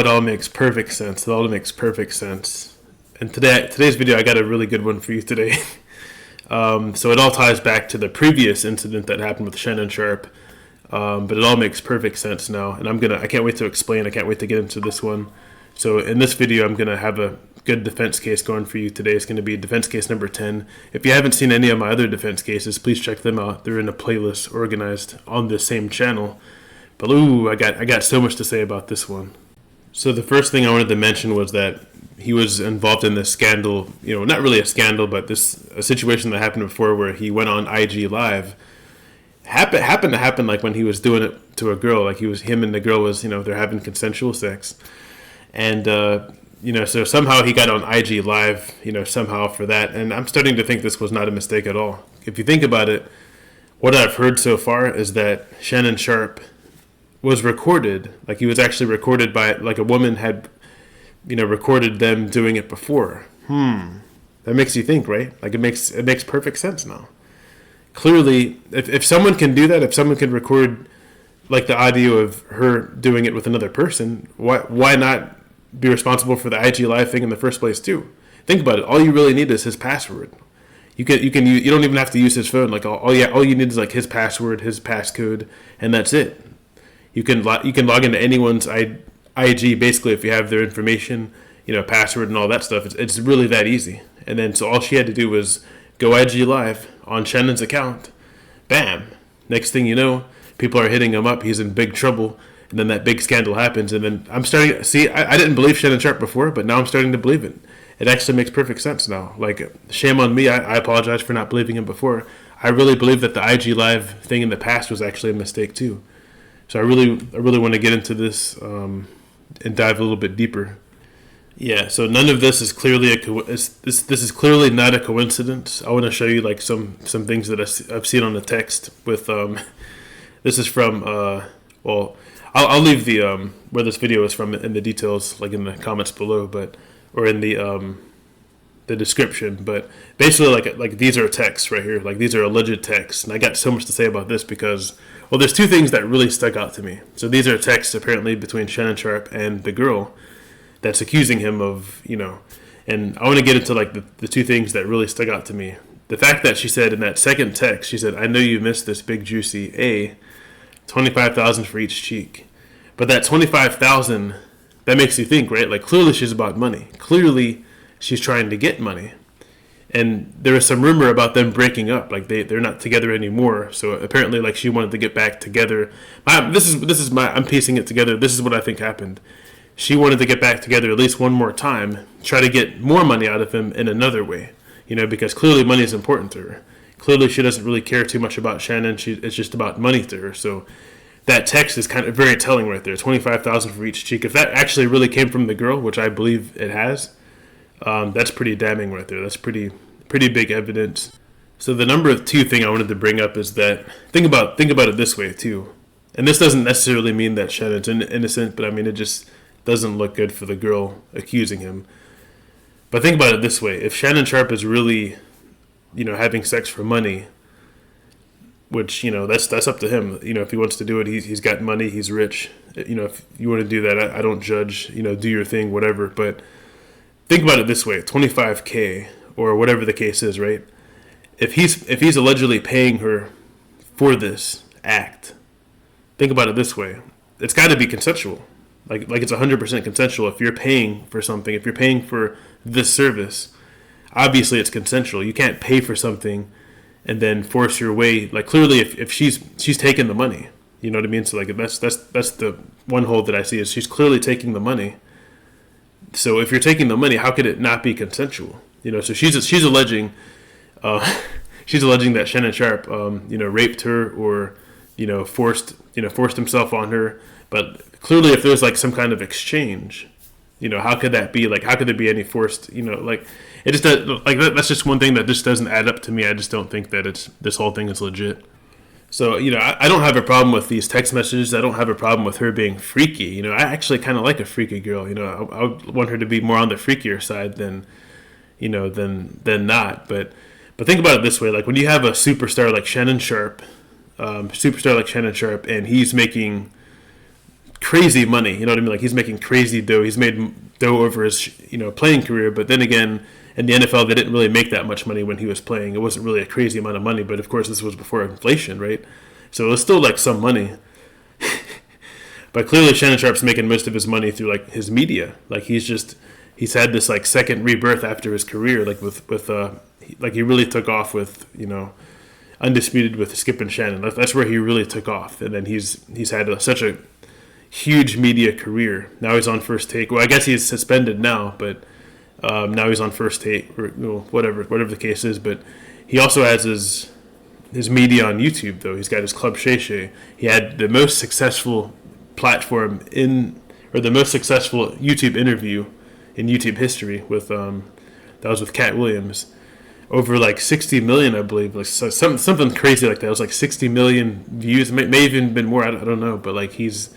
it all makes perfect sense. It all makes perfect sense. And today's video, I got a really good one for you today. So it all ties back to the previous incident that happened with Shannon Sharpe. But it all makes perfect sense now. And I can't wait to explain. I can't wait to get into this one. So in this video, I'm going to have a good defense case going for you today. It's going to be defense case number 10. If you haven't seen any of my other defense cases, please check them out. They're in a playlist organized on this same channel. But I got so much to say about this one. So the first thing I wanted to mention was that he was involved in this scandal, not really a scandal, but a situation that happened before where he went on IG Live. Happened to happen like when he was doing it to a girl, like him and the girl was, they're having consensual sex. And, so somehow he got on IG Live, somehow for that. And I'm starting to think this was not a mistake at all. If you think about it, what I've heard so far is that Shannon Sharpe was recorded, like he was actually recorded by, like a woman had, recorded them doing it before. That makes you think, right? Like it makes perfect sense now. Clearly, if someone can do that, if someone can record like the audio of her doing it with another person, why not be responsible for the IG Live thing in the first place too? Think about it. All you really need is his password. You don't even have to use his phone. Like all you need is like his password, his passcode, and that's it. You can log into anyone's IG basically if you have their information, password and all that stuff. It's really that easy. And then so all she had to do was go IG Live on Shannon's account. Bam. Next thing you know, people are hitting him up. He's in big trouble. And then that big scandal happens. And then I'm starting to see, I didn't believe Shannon Sharpe before, but now I'm starting to believe it. It actually makes perfect sense now. Like, shame on me. I apologize for not believing him before. I really believe that the IG Live thing in the past was actually a mistake too. So I really want to get into this and dive a little bit deeper. Yeah, so none of this is clearly this is clearly not a coincidence. I want to show you like some things that I've seen on the text with this is from I'll leave the where this video is from in the details, like in the comments below, or in the description. But basically, like these are texts right here. Like these are alleged texts, and I got so much to say about this because there's two things that really stuck out to me. So these are texts apparently between Shannon Sharpe and the girl that's accusing him of, and I want to get into like the two things that really stuck out to me. The fact that she said in that second text, she said, "I know you missed this big juicy 25,000 for each cheek." But that 25,000, that makes you think, right? Like clearly she's about money. Clearly she's trying to get money. And there was some rumor about them breaking up, like they're not together anymore. So apparently, like she wanted to get back together. I'm piecing it together. This is what I think happened. She wanted to get back together at least one more time, try to get more money out of him in another way, because clearly money is important to her. Clearly she doesn't really care too much about Shannon. It's just about money to her. So that text is kind of very telling right there. 25,000 for each cheek. If that actually really came from the girl, which I believe it has, that's pretty damning right there. That's pretty big evidence. So the number two thing I wanted to bring up is that think about it this way too. And this doesn't necessarily mean that Shannon's innocent, but I mean it just doesn't look good for the girl accusing him. But think about it this way: if Shannon Sharpe is really, having sex for money, which that's up to him. If he wants to do it, he's got money, he's rich. If you want to do that, I don't judge. Do your thing, whatever. But think about it this way: 25K or whatever the case is, right? If he's allegedly paying her for this act, think about it this way: it's got to be consensual. Like it's 100% consensual. If you're paying for something, if you're paying for this service, obviously it's consensual. You can't pay for something and then force your way. Like clearly, if she's taking the money, you know what I mean. So like that's the one hole that I see is she's clearly taking the money. So if you're taking the money, how could it not be consensual? So she's alleging that Shannon Sharpe raped her or forced himself on her. But clearly, if there's like some kind of exchange, how could that be? Like, how could there be any forced? Like it just does, like that's just one thing that just doesn't add up to me. I just don't think that this whole thing is legit. So I don't have a problem with these text messages. I don't have a problem with her being freaky. I actually kind of like a freaky girl. I would want her to be more on the freakier side than not. But think about it this way: like when you have a superstar like Shannon Sharpe, and he's making crazy money. You know what I mean? Like he's making crazy dough. He's made dough over his playing career, but then again, in the NFL, they didn't really make that much money when he was playing. It wasn't really a crazy amount of money, but of course, this was before inflation, right? So it was still like some money. But clearly, Shannon Sharpe's making most of his money through like his media. Like he's had this like second rebirth after his career. Like like he really took off with Undisputed with Skip and Shannon. That's where he really took off, and then he's had such a huge media career. Now he's on First Take. Well, I guess he's suspended now, but now he's on First Take, or whatever the case is. But he also has his media on YouTube, though. He's got his Club Shay Shay. He had the most successful platform the most successful YouTube interview in YouTube history with that was with Cat Williams. Over like 60 million, I believe, like something crazy like that. It was like 60 million views. May even been more. I don't know, but like he's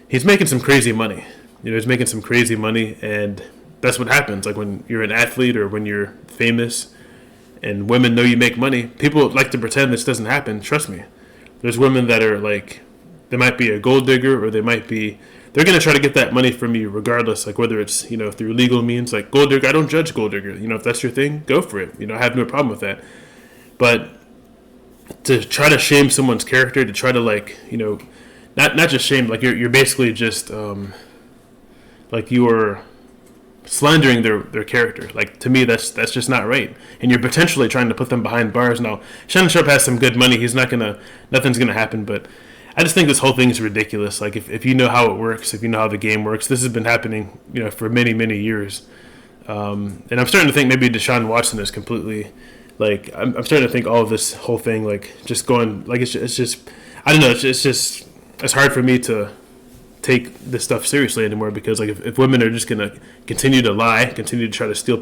making some crazy money. He's making some crazy money, and that's what happens. Like when you're an athlete or when you're famous, and women know you make money, people like to pretend this doesn't happen. Trust me, there's women that are like, they might be a gold digger, or they're going to try to get that money from you regardless, like whether it's, through legal means. Like gold digger, I don't judge gold digger. If that's your thing, go for it. I have no problem with that. But to try to shame someone's character, to try to like, not just shame, like you're basically just, like you're slandering their character. Like to me, that's just not right. And you're potentially trying to put them behind bars. Now, Shannon Sharpe has some good money. Nothing's going to happen, but I just think this whole thing is ridiculous. Like if you know how it works, if you know how the game works, this has been happening, for many, many years. And I'm starting to think maybe Deshaun Watson is completely, like, I'm starting to think all of this whole thing, like, just going, like, it's just I don't know, it's hard for me to take this stuff seriously anymore, because, like, if women are just going to continue to lie, continue to try to steal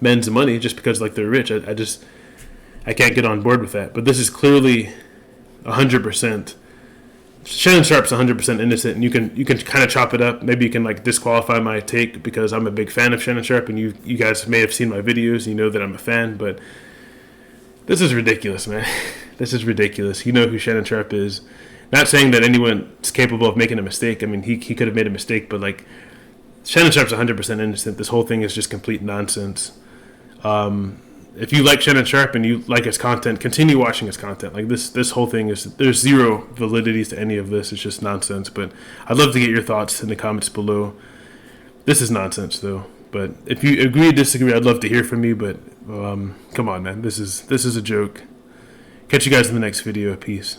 men's money just because, like, they're rich, I can't get on board with that. But this is clearly 100%. Shannon Sharpe's 100% innocent, and you can kind of chop it up. Maybe you can like disqualify my take because I'm a big fan of Shannon Sharpe, and you guys may have seen my videos and you know that I'm a fan. But this is ridiculous, man. This is ridiculous. You know who Shannon Sharpe is. Not saying that anyone's capable of making a mistake. I mean, he could have made a mistake, but like Shannon Sharpe's 100% innocent. This whole thing is just complete nonsense. If you like Shannon Sharpe and you like his content, continue watching his content. Like this whole thing there's zero validity to any of this. It's just nonsense. But I'd love to get your thoughts in the comments below. This is nonsense, though. But if you agree or disagree, I'd love to hear from you. But come on, man, this is a joke. Catch you guys in the next video. Peace.